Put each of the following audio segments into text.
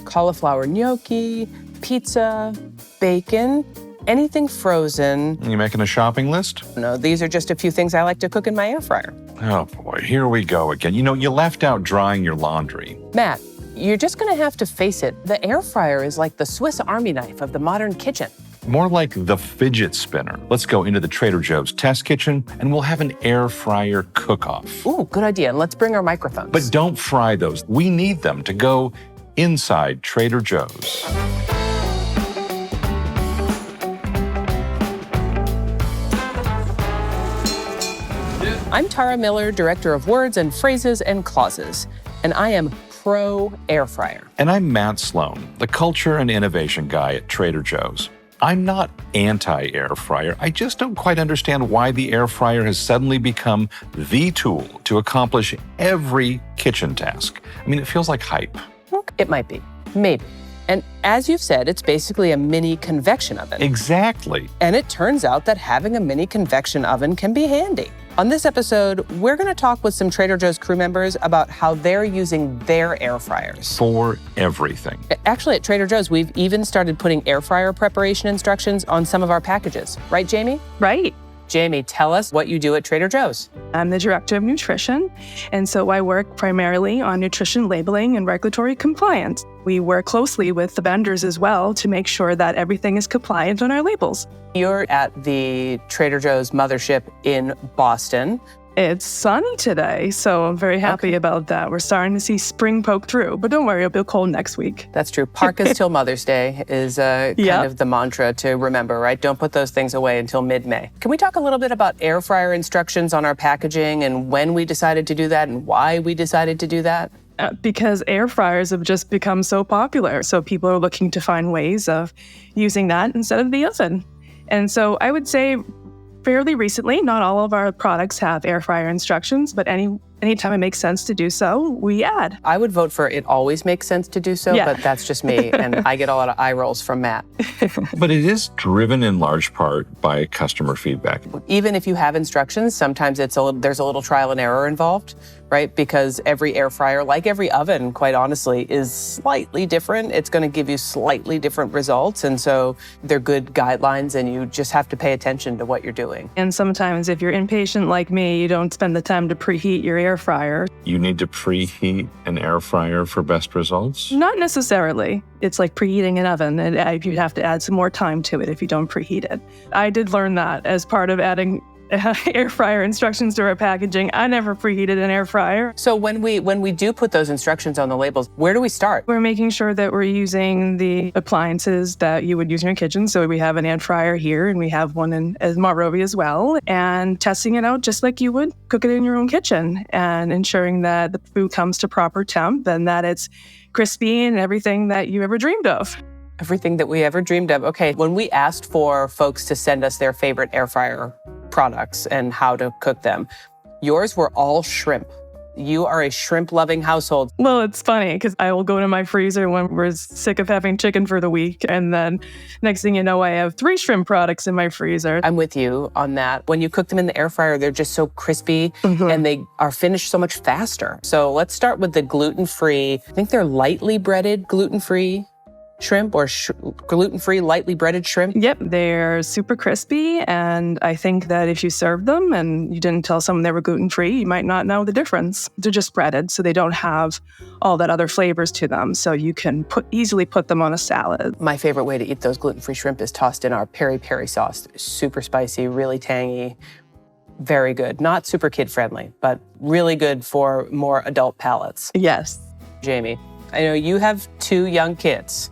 cauliflower gnocchi, pizza, bacon, anything frozen. You making a shopping list? No, these are just a few things I like to cook in my air fryer. Oh boy, here we go again. You know, you left out drying your laundry. Matt, you're just gonna have to face it. The air fryer is like the Swiss Army knife of the modern kitchen. More like the fidget spinner. Let's go into the Trader Joe's test kitchen and we'll have an air fryer cook-off. Ooh, good idea. And let's bring our microphones. But don't fry those. We need them to go inside Trader Joe's. I'm Tara Miller, Director of Words and Phrases and Clauses, and I am pro air fryer. And I'm Matt Sloan, the culture and innovation guy at Trader Joe's. I'm not anti-air fryer. I just don't quite understand why the air fryer has suddenly become the tool to accomplish every kitchen task. I mean, it feels like hype. It might be, maybe. And as you've said, it's basically a mini convection oven. Exactly. And it turns out that having a mini convection oven can be handy. On this episode, we're going to talk with some Trader Joe's crew members about how they're using their air fryers. For everything. Actually, at Trader Joe's, we've even started putting air fryer preparation instructions on some of our packages. Right, Jamie? Right. Jamie, tell us what you do at Trader Joe's. I'm the Director of Nutrition, and so I work primarily on nutrition labeling and regulatory compliance. We work closely with the vendors as well to make sure that everything is compliant on our labels. You're at the Trader Joe's mothership in Boston. It's sunny today, so I'm very happy about that. We're starting to see spring poke through, but don't worry, it'll be cold next week. That's true. Parkas till Mother's Day is kind of the mantra to remember, right? Don't put those things away until mid-May. Can we talk a little bit about air fryer instructions on our packaging and when we decided to do that and why we decided to do that? Because air fryers have just become so popular, so people are looking to find ways of using that instead of the oven. And so I would say fairly recently, not all of our products have air fryer instructions, but anytime it makes sense to do so, we add. I would vote for it always makes sense to do so, but that's just me, and I get a lot of eye rolls from Matt. But it is driven in large part by customer feedback. Even if you have instructions, sometimes there's a little trial and error involved, right? Because every air fryer, like every oven, quite honestly, is slightly different. It's going to give you slightly different results, and so they're good guidelines, and you just have to pay attention to what you're doing. And sometimes if you're impatient like me, you don't spend the time to preheat your air fryer. You need to preheat an air fryer for best results? Not necessarily. It's like preheating an oven, and you'd have to add some more time to it if you don't preheat it. I did learn that as part of adding air fryer instructions to our packaging. I never preheated an air fryer. So when we do put those instructions on the labels, where do we start? We're making sure that we're using the appliances that you would use in your kitchen. So we have an air fryer here, and we have one in Monrovia as well, and testing it out just like you would cook it in your own kitchen, and ensuring that the food comes to proper temp and that it's crispy and everything that you ever dreamed of. Everything that we ever dreamed of. Okay, when we asked for folks to send us their favorite air fryer products and how to cook them, yours were all shrimp. You are a shrimp-loving household. Well, it's funny because I will go to my freezer when we're sick of having chicken for the week, and then next thing you know, I have 3 shrimp products in my freezer. I'm with you on that. When you cook them in the air fryer, they're just so crispy and they are finished so much faster. So let's start with the gluten-free. I think they're lightly breaded gluten-free shrimp or gluten-free, lightly breaded shrimp? Yep, they're super crispy, and I think that if you serve them and you didn't tell someone they were gluten-free, you might not know the difference. They're just breaded, so they don't have all that other flavors to them, so you can easily put them on a salad. My favorite way to eat those gluten-free shrimp is tossed in our peri-peri sauce. Super spicy, really tangy, very good. Not super kid-friendly, but really good for more adult palates. Yes. Jamie, I know you have 2 young kids.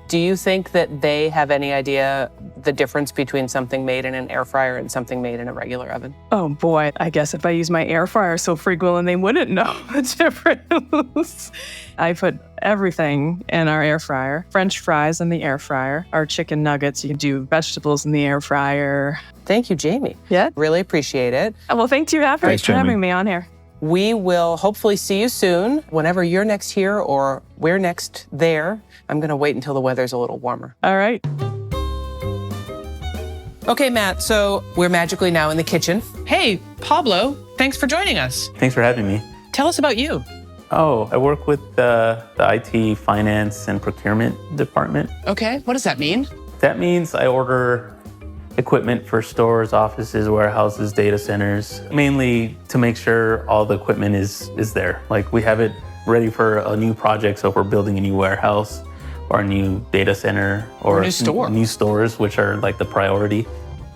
Do you think that they have any idea the difference between something made in an air fryer and something made in a regular oven? Oh boy, I guess if I use my air fryer so frequently, they wouldn't know the difference. I put everything in our air fryer. French fries in the air fryer. Our chicken nuggets, you can do vegetables in the air fryer. Thank you, Jamie. Yeah. Really appreciate it. Well, thanks for having me on here. We will hopefully see you soon. Whenever you're next here or we're next there, I'm going to wait until the weather's a little warmer. All right. Okay, Matt, so we're magically now in the kitchen. Hey, Pablo, thanks for joining us. Thanks for having me. Tell us about you. Oh, I work with the IT, finance, and procurement department. Okay, what does that mean? That means I order equipment for stores, offices, warehouses, data centers, mainly to make sure all the equipment is there. Like we have it ready for a new project, so if we're building a new warehouse or a new data center or a new store. New stores, which are like the priority.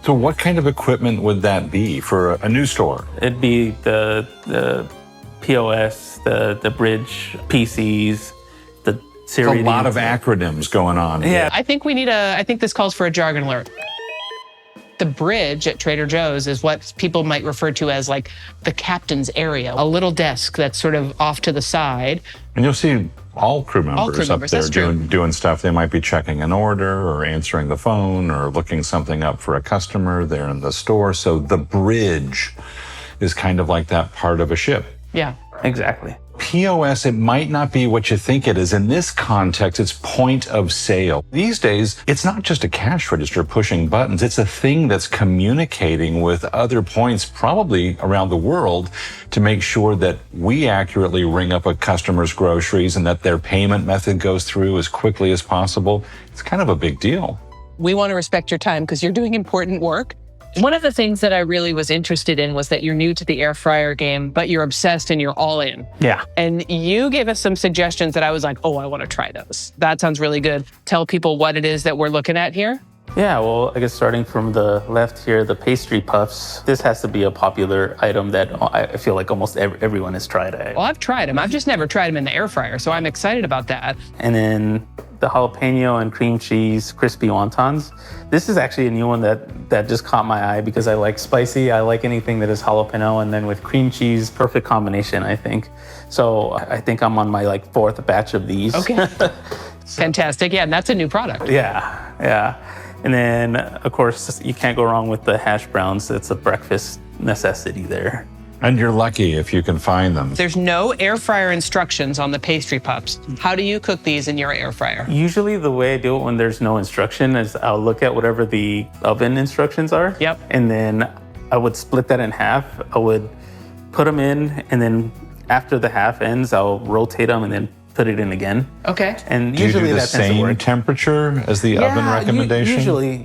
So what kind of equipment would that be for a new store? It'd be the POS, the bridge, PCs, the Siri. A lot of acronyms going on. Yeah. I think this calls for a jargon alert. The bridge at Trader Joe's is what people might refer to as like the captain's area, a little desk that's sort of off to the side. And you'll see all crew members up there that's true. doing stuff. They might be checking an order or answering the phone or looking something up for a customer. They're in the store. So the bridge is kind of like that part of a ship. Yeah. Exactly. POS, it might not be what you think it is. In this context, it's point of sale. These days, it's not just a cash register pushing buttons. It's a thing that's communicating with other points, probably around the world, to make sure that we accurately ring up a customer's groceries and that their payment method goes through as quickly as possible. It's kind of a big deal. We want to respect your time because you're doing important work. One of the things that I really was interested in was that you're new to the air fryer game, but you're obsessed and you're all in. Yeah. And you gave us some suggestions that I was like, oh, I want to try those. That sounds really good. Tell people what it is that we're looking at here. Yeah, well, I guess starting from the left here, the Pastry Pups. This has to be a popular item that I feel like almost everyone has tried. Well, I've tried them. I've just never tried them in the air fryer, so I'm excited about that. And then the jalapeno and cream cheese crispy wontons. This is actually a new one that just caught my eye because I like spicy. I like anything that is jalapeno, and then with cream cheese, perfect combination, I think. So I think I'm on my like 4th batch of these. Okay. Fantastic. Yeah, and that's a new product. Yeah. And then, of course, you can't go wrong with the hash browns. It's a breakfast necessity there. And you're lucky if you can find them. There's no air fryer instructions on the Pastry Pups. How do you cook these in your air fryer? Usually the way I do it when there's no instruction is I'll look at whatever the oven instructions are. Yep. And then I would split that in half. I would put them in, and then after the half ends, I'll rotate them and then put it in again. Okay. And Do you usually do the that tends to same work. temperature as the oven recommendation?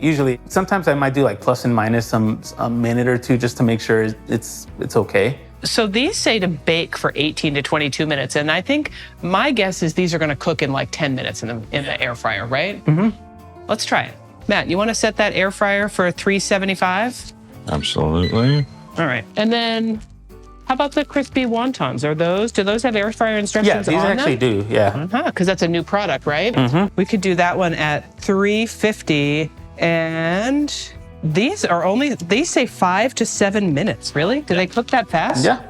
Usually. Sometimes I might do like plus and minus a minute or two just to make sure it's okay. So these say to bake for 18 to 22 minutes. And I think my guess is these are going to cook in like 10 minutes in the air fryer, right? Mm-hmm. Let's try it. Matt, you want to set that air fryer for 375? Absolutely. All right. And then how about the crispy wontons? Do those have air fryer instructions on them? Yeah, these actually do, yeah. Because that's a new product, right? Mm-hmm. We could do that one at 350, and these say 5 to 7 minutes. Really? Do they cook that fast? Yeah.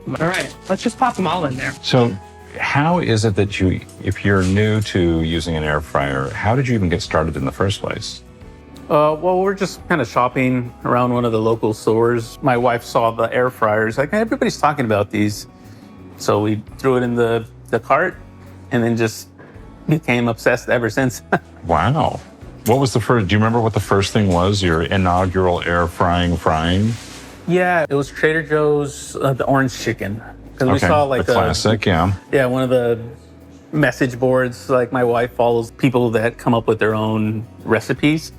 All right, let's just pop them all in there. So how is it that if you're new to using an air fryer, how did you even get started in the first place? Well, we're just kind of shopping around one of the local stores. My wife saw the air fryers. Like, everybody's talking about these. So we threw it in the cart and then just became obsessed ever since. Wow. What was the first? Do you remember what the first thing was? Your inaugural air frying? Yeah, it was Trader Joe's, the orange chicken. Because we saw like the classic, yeah. Yeah, one of the message boards. Like, my wife follows people that come up with their own recipes.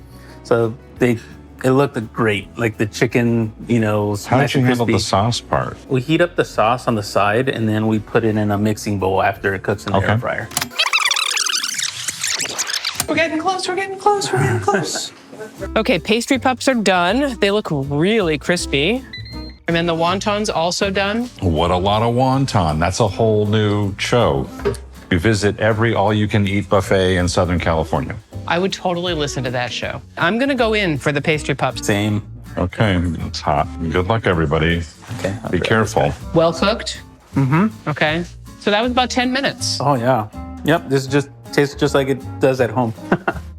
So it looked great, like the chicken, How did you handle the sauce part? We heat up the sauce on the side, and then we put it in a mixing bowl after it cooks in the air fryer. We're getting close. Okay, Pastry Pups are done. They look really crispy. And then the wontons also done. What a lot of wonton. That's a whole new show. We visit every all-you-can-eat buffet in Southern California. I would totally listen to that show. I'm going to go in for the Pastry Pups. Same. Okay, it's hot. Good luck, everybody. Okay. Be careful. Well cooked? Mm-hmm. Okay. So that was about 10 minutes. Oh, yeah. Yep, this just tastes just like it does at home.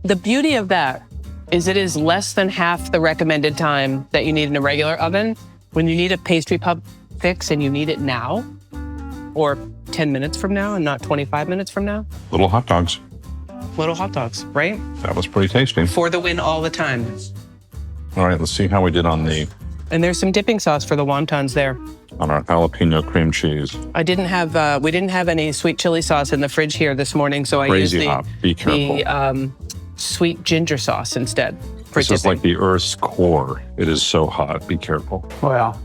The beauty of that is it is less than half the recommended time that you need in a regular oven. When you need a Pastry Pup fix and you need it now, or 10 minutes from now and not 25 minutes from now. Little hot dogs. Little hot dogs, right? That was pretty tasty. For the win all the time. All right, let's see how we did on the And there's some dipping sauce for the wontons there. On our jalapeno cream cheese. We didn't have any sweet chili sauce in the fridge here this morning, so I used Crazy hot. Be careful. the sweet ginger sauce instead for This is dipping. like the Earth's core. It is so hot. Be careful. Wow.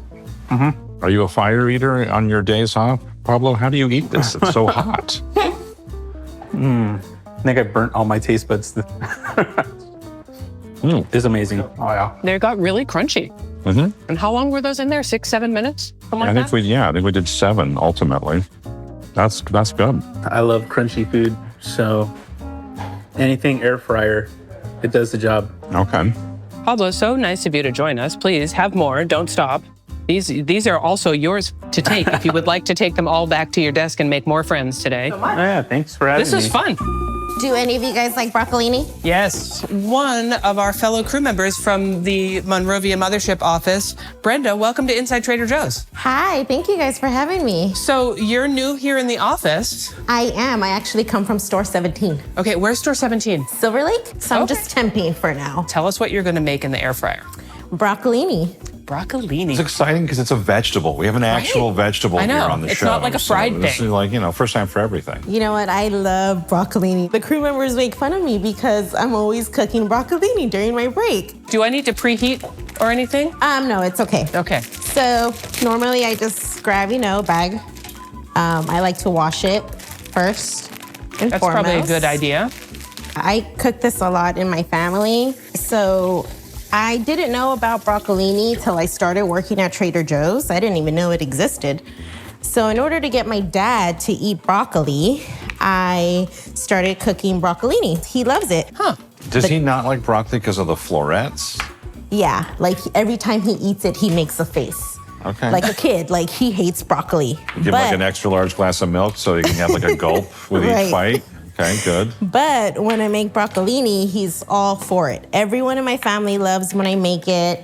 Are you a fire eater on your days off, Pablo? How do you eat this? It's so hot. I think I burnt all my taste buds. It's amazing. Oh, yeah. They got really crunchy. And how long were those in there? 6-7 minutes? Something like I think that? we did 7 ultimately. That's good. I love crunchy food, so anything air fryer, it does the job. Okay. Pablo, so nice of you to join us. Please have more. Don't stop. These are also yours to take if you would like to take them all back to your desk and make more friends today. Oh, yeah, thanks for having me. This was fun. Do any of you guys like broccolini? Yes. One of our fellow crew members from the Monrovia Mothership office, Brenda, welcome to Inside Trader Joe's. Hi, thank you guys for having me. So you're new here in the office. I am. I actually come from store 17, Okay, where's store 17? Silver Lake. So I'm Okay. just temping for now. Tell us what you're gonna make in the air fryer. Broccolini. Broccolini. It's exciting because it's a vegetable. We have an actual vegetable I know. here on the It's show. not like a fried This thing. is like, first time for everything. You know what? I love broccolini. The crew members make fun of me because I'm always cooking broccolini during my break. Do I need to preheat or anything? No, it's okay. Okay. So normally I just grab, a bag. I like to wash it first and That's foremost. probably a good idea. I cook this a lot in my family. So I didn't know about broccolini till I started working at Trader Joe's. I didn't even know it existed. So in order to get my dad to eat broccoli, I started cooking broccolini. He loves it. Huh. Does he not like broccoli because of the florets? Yeah, like every time he eats it, he makes a face. Okay. Like a kid, like he hates broccoli. Give him like an extra large glass of milk so he can have like a gulp with Right. each bite. Okay, good. But when I make broccolini, he's all for it. Everyone in my family loves when I make it.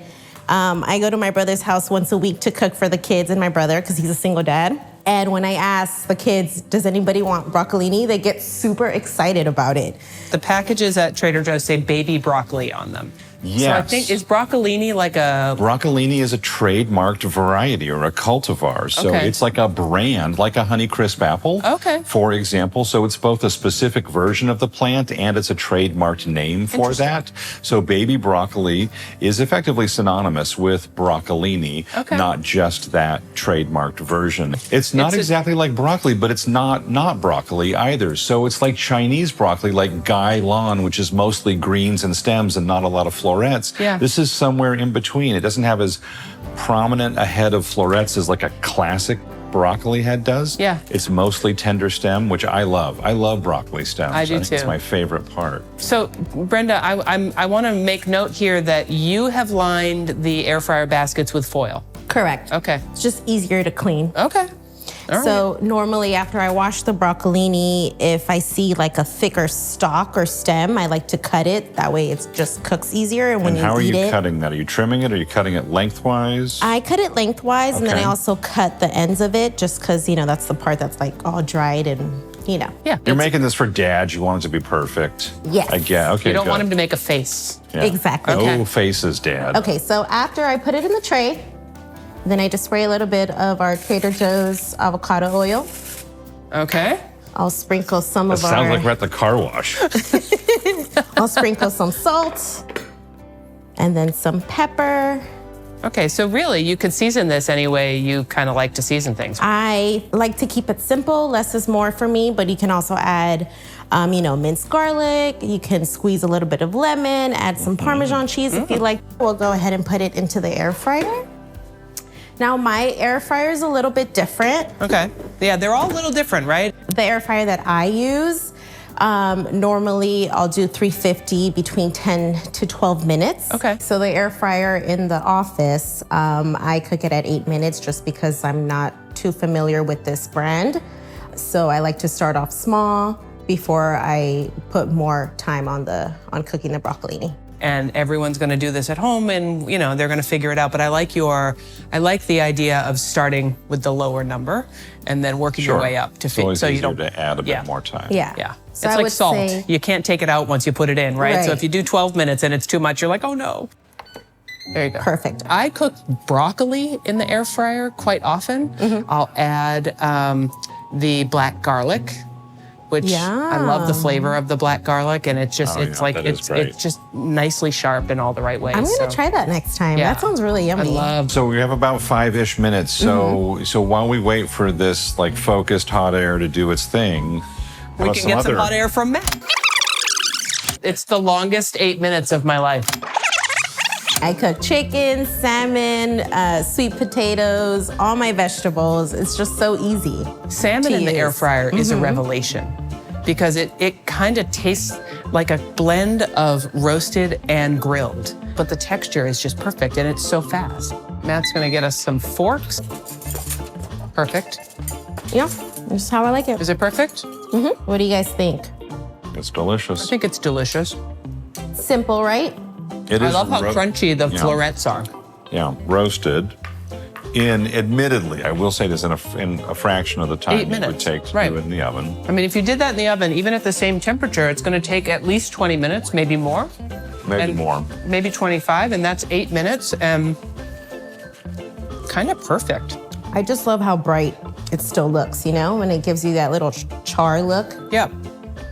I go to my brother's house once a week to cook for the kids and my brother because he's a single dad. And when I ask the kids, does anybody want broccolini? They get super excited about it. The packages at Trader Joe's say baby broccoli on them. Yes. So I think, is broccolini like a... Broccolini is a trademarked variety or a cultivar. So Okay. it's like a brand, like a Honeycrisp apple, Okay. for example. So it's both a specific version of the plant and it's a trademarked name for that. So baby broccoli is effectively synonymous with broccolini, Okay. not just that trademarked version. It's not exactly like broccoli, but it's not broccoli either. So it's like Chinese broccoli, like Gai Lan, which is mostly greens and stems and not a lot of florets. Yeah. This is somewhere in between. It doesn't have as prominent a head of florets as like a classic broccoli head does. Yeah. It's mostly tender stem, which I love. I love broccoli stems. I do think It's too. my favorite part. So, Brenda, I want to make note here that you have lined the air fryer baskets with foil. Correct. Okay. It's just easier to clean. Okay. All right. So normally after I wash the broccolini, if I see like a thicker stalk or stem, I like to cut it. That way it just cooks easier. And when And how are you eat you it, cutting that? Are you trimming it? Are you cutting it lengthwise? I cut it lengthwise and then I Okay. also cut the ends of it just because, that's the part that's like all dried and, Yeah. You're making this for dad. You want it to be perfect. Yes. I get. Okay. You don't good. want him to make a face. Yeah. Exactly. Okay. No faces, dad. Okay, so after I put it in the tray, then I just spray a little bit of our Trader Joe's avocado oil. Okay. I'll sprinkle some That of sounds our, like we're at the car wash. I'll sprinkle some salt and then some pepper. Okay, so really, you could season this any way you kind of like to season things. I like to keep it simple. Less is more for me, but you can also add, minced garlic. You can squeeze a little bit of lemon, add some Parmesan cheese if you like. We'll go ahead and put it into the air fryer. Now, my air fryer is a little bit different. Okay. Yeah, they're all a little different, right? The air fryer that I use, normally I'll do 350 between 10 to 12 minutes. Okay. So the air fryer in the office, I cook it at 8 minutes just because I'm not too familiar with this brand. So I like to start off small before I put more time on cooking the broccolini. And everyone's going to do this at home and, they're going to figure it out. But I like the idea of starting with the lower number and then working your way up to It's fit. always So you easier don't to add a Yeah. bit more time. Yeah. Yeah. So It's I like would salt. say- You can't take it out once you put it in, right? So Right. if you do 12 minutes and it's too much, you're like, oh no. There you go. Perfect. I cook broccoli in the air fryer quite often. I'll add the black garlic, which I love the flavor of the black garlic, and it's just it's just nicely sharp in all the right ways. I'm gonna try that next time. Yeah. That sounds really yummy. So we have about 5-ish minutes. So while we wait for this like focused hot air to do its thing, we can get some hot air from Matt. It's the longest 8 minutes of my life. I cook chicken, salmon, sweet potatoes, all my vegetables. It's just so easy. Salmon in the air fryer is a revelation because it kind of tastes like a blend of roasted and grilled, but the texture is just perfect and it's so fast. Matt's gonna get us some forks. Perfect. Yeah, this is how I like it. Is it perfect? What do you guys think? It's delicious. I think it's delicious. Simple, right? It I is love how crunchy the Yeah. florets are. Yeah, roasted. Admittedly, I will say this in a fraction of the time 8 it would minutes, take to right. do it in the oven. I mean, if you did that in the oven, even at the same temperature, it's gonna take at least 20 minutes, maybe more. Maybe more. Maybe 25, and that's 8 minutes, and kind of perfect. I just love how bright it still looks, you know, when it gives you that little char look. Yeah.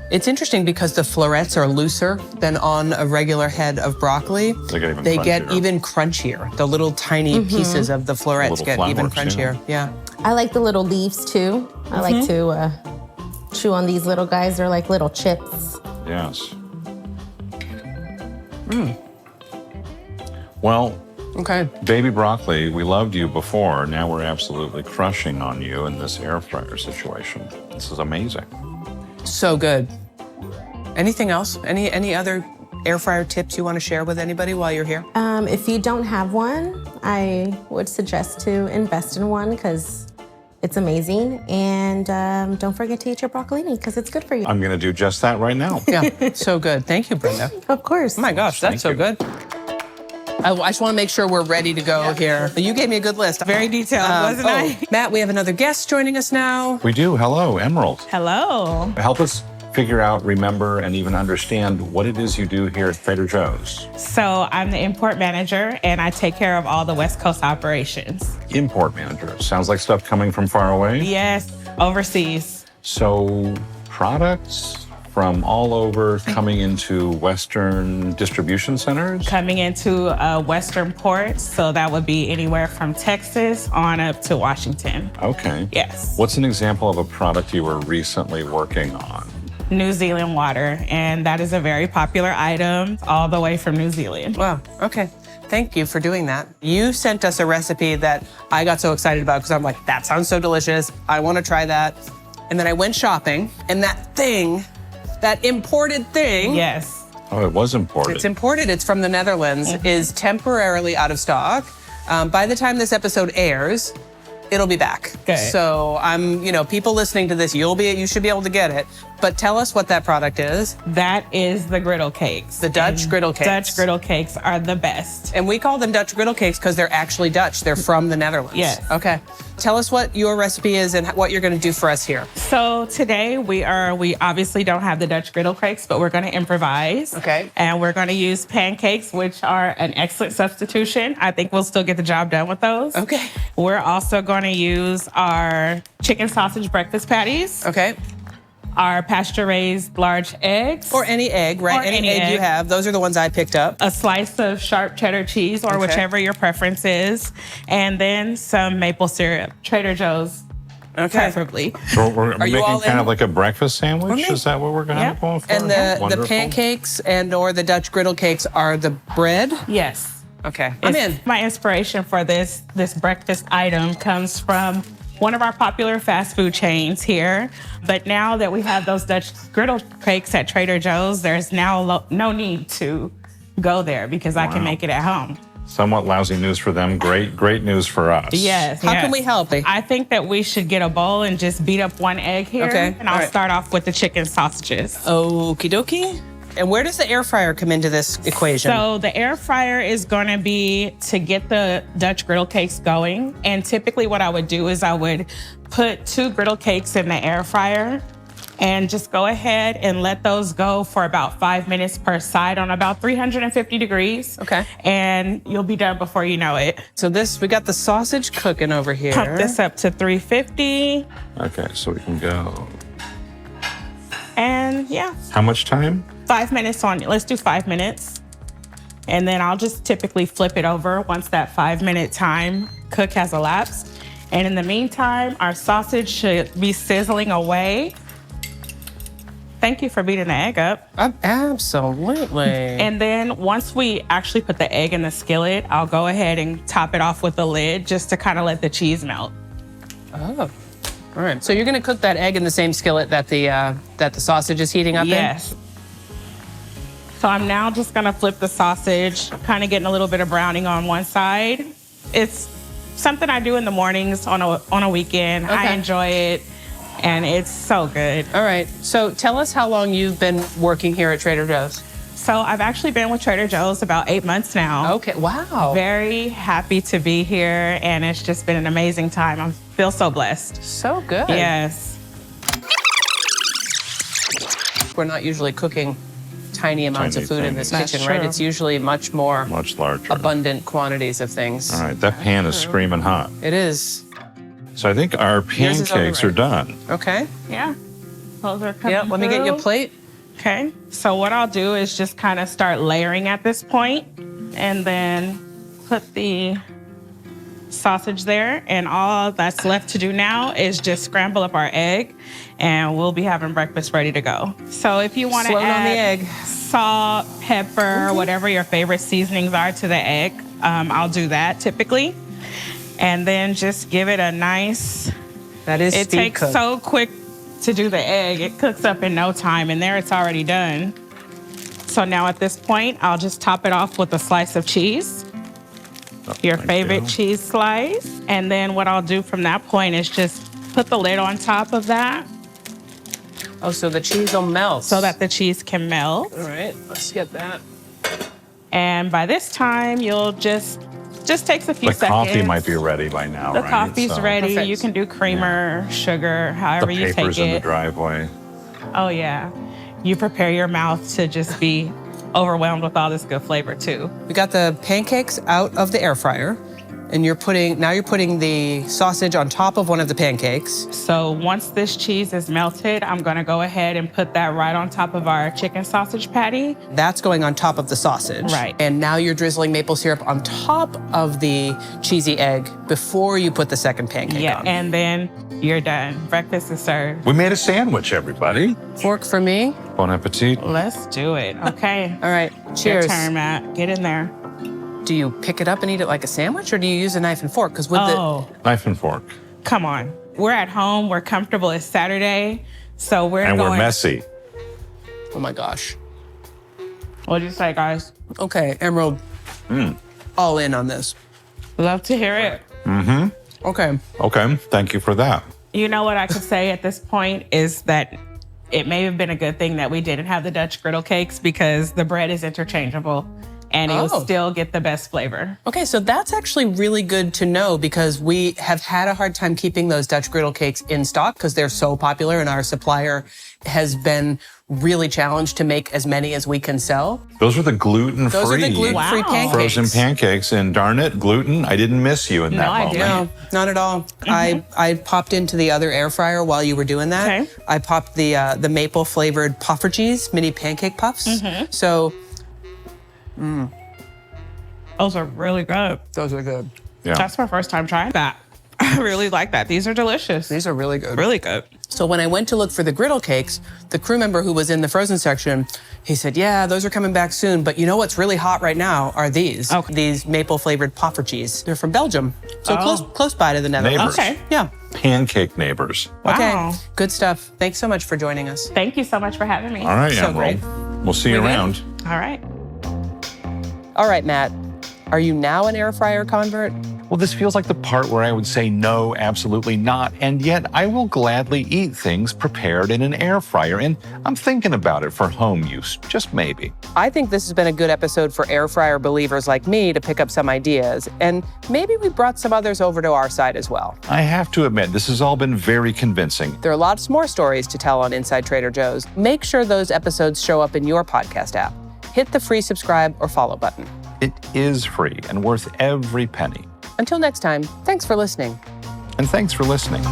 It's interesting because the florets are looser than on a regular head of broccoli. They get get even crunchier. even crunchier. The little tiny pieces of the florets Little get even flowers, crunchier. Yeah. I like the little leaves too. I like to chew on these little guys. They're like little chips. Yes. Well, Okay. baby broccoli, we loved you before. Now we're absolutely crushing on you in this air fryer situation. This is amazing. So good. Anything else? Any other air fryer tips you want to share with anybody while you're here? If you don't have one, I would suggest to invest in one because it's amazing. And don't forget to eat your broccolini because it's good for you. I'm going to do just that right now. Yeah. So good. Thank you, Brenda. Of course. Oh my gosh, that's so good. I just want to make sure we're ready to go here. You gave me a good list. Very detailed, wasn't I? Matt, we have another guest joining us now. We do. Hello, Emerald. Hello. Help us figure out, remember, and even understand what it is you do here at Trader Joe's. So I'm the import manager and I take care of all the West Coast operations. Import manager. Sounds like stuff coming from far away. Yes, overseas. So products from all over coming into Western distribution centers? Coming into Western ports, so that would be anywhere from Texas on up to Washington. Okay. Yes. What's an example of a product you were recently working on? New Zealand water, and that is a very popular item all the way from New Zealand. Wow. Okay. Thank you for doing that. You sent us a recipe that I got so excited about because I'm like, that sounds so delicious. I want to try that. And then I went shopping, and that imported thing. Yes. Oh, it was imported. It's imported. It's from the Netherlands. Is temporarily out of stock. By the time this episode airs, it'll be back. Okay. So people listening to this, you should be able to get it. But tell us what that product is. That is the griddle cakes. The Dutch griddle cakes. Dutch griddle cakes are the best. And we call them Dutch griddle cakes because they're actually Dutch. They're from the Netherlands. Yes. Okay. Tell us what your recipe is and what you're going to do for us here. So today we obviously don't have the Dutch griddle cakes, but we're going to improvise. Okay. And we're going to use pancakes, which are an excellent substitution. I think we'll still get the job done with those. Okay. We're also going to use our chicken sausage breakfast patties. Okay. Our pasture-raised large eggs. Or any egg, right? Or Any egg you have. Those are the ones I picked up. A slice of sharp cheddar cheese or whichever your preference is. And then some maple syrup. Trader Joe's, preferably. So we're you all making kind in? of like a breakfast sandwich? Is that what we're going to Yeah. go for? And the Wonderful. pancakes or the Dutch griddle cakes are the bread? Yes. Okay. I'm in. My inspiration for this breakfast item comes from one of our popular fast food chains here. But now that we have those Dutch griddle cakes at Trader Joe's, there's now no need to go there because I can make it at home. Somewhat lousy news for them. Great news for us. Yes. How can we help? I think that we should get a bowl and just beat up one egg here. Okay. And I'll All right. start off with the chicken sausages. Okie dokie. And where does the air fryer come into this equation? So the air fryer is going to be to get the Dutch griddle cakes going. And typically what I would do is I would put 2 griddle cakes in the air fryer And just go ahead and let those go for about 5 minutes per side on about 350 degrees. Okay. And you'll be done before you know it. So we got the sausage cooking over here. Pump this up to 350. Okay, so we can go. And yeah, How much time? 5 minutes on it. Let's do 5 minutes. And then I'll just typically flip it over once that 5 minute time cook has elapsed. And in the meantime, our sausage should be sizzling away. Thank you for beating the egg up. Absolutely. And then once we actually put the egg in the skillet, I'll go ahead and top it off with the lid just to kind of let the cheese melt. Oh, all right. So you're gonna cook that egg in the same skillet that the sausage is heating up Yes. So I'm now just gonna flip the sausage, kind of getting a little bit of browning on one side. It's something I do in the mornings on a weekend. I Okay. enjoy it, and it's so good. in? All right. So tell us how long you've been working here at Trader Joe's. So I've actually been with Trader Joe's about 8 months now. Okay. Wow. Very happy to be here, and it's just been an amazing time. I feel so blessed. So good. Yes. We're not usually cooking tiny amounts of food in this That's kitchen, right? true. It's usually much more Much larger. abundant quantities of things. All right, that pan is screaming hot. It is. So I think our Yours is on the pancakes are right. done. Okay. Yeah. Those are coming Yeah. Let me get you a through. plate. Okay, so what I'll do is just kind of start layering at this point and then put the sausage there. And all that's left to do now is just scramble up our egg and we'll be having breakfast ready to go. So if you want to Float on the add egg. salt, pepper, whatever your favorite seasonings are to the egg, I'll do that typically. And then just give it a nice, That is it speed takes cook. so quick to do the egg. It cooks up in no time, and there it's already done. So now at this point, I'll just top it off with a slice of cheese, your thank favorite you. cheese slice. And then what I'll do from that point is just put the lid on top of that Oh, so the cheese will melt. so that the cheese can melt. All right. Let's get that. And by this time, you'll just takes a few The seconds. coffee might be ready by now, The right? coffee's So ready. Perfect. You can do creamer, sugar, The however you take papers in the it. driveway. Oh yeah. You prepare your mouth to just be overwhelmed with all this good flavor too. We got the pancakes out of the air fryer, and you're putting the sausage on top of one of the pancakes. So once this cheese is melted, I'm gonna go ahead and put that right on top of our chicken sausage patty. That's going on top of the sausage. Right. And now you're drizzling maple syrup on top of the cheesy egg before you put the second pancake Yeah, on. and then you're done. Breakfast is served. We made a sandwich, everybody. Fork for me. Bon appetit. Let's do it. Okay. All right. Your Cheers. turn, Matt. Get in there. Do you pick it up and eat it like a sandwich, or do you use a knife and fork? Because with Oh, Knife and fork. come on. We're at home. We're comfortable. It's Saturday. So we're And going. we're messy. oh my gosh. What'd you say, guys? Okay, Emerald. All in on this. Love to hear it. Okay. Okay, thank you for that. You know what I could say at this point is that it may have been a good thing that we didn't have the Dutch griddle cakes because the bread is interchangeable and you'll Oh. still get the best flavor. Okay, so that's actually really good to know because we have had a hard time keeping those Dutch griddle cakes in stock because they're so popular and our supplier has been really challenged to make as many as we can sell. Those are the gluten-free Those are the gluten-free Wow. pancakes. frozen pancakes. And darn it, gluten, I didn't miss you in No, that I moment. didn't. No, not at all. I popped into the other air fryer while you were doing that. Okay. I popped the maple flavored puffer cheese mini pancake puffs. So Those are really good. those are good. Yeah. That's my first time trying that. I really like that. These are delicious. These are really good. Really good. So when I went to look for the griddle cakes, the crew member who was in the frozen section, he said, yeah, those are coming back soon. But you know what's really hot right now are these. Okay. These maple flavored puffer cheese. They're from Belgium. So close by to the Netherlands. Neighbors. Okay. Yeah. Pancake neighbors. Wow. Okay. Good stuff. Thanks so much for joining us. Thank you so much for having me. All right, So Emerald. great. We'll see you We did. around. All right. All right, Matt. Are you now an air fryer convert? Well, this feels like the part where I would say no, absolutely not, and yet I will gladly eat things prepared in an air fryer, and I'm thinking about it for home use, just maybe. I think this has been a good episode for air fryer believers like me to pick up some ideas, and maybe we brought some others over to our side as well. I have to admit, this has all been very convincing. There are lots more stories to tell on Inside Trader Joe's. Make sure those episodes show up in your podcast app. Hit the free subscribe or follow button. It is free and worth every penny. Until next time, thanks for listening. And thanks for listening.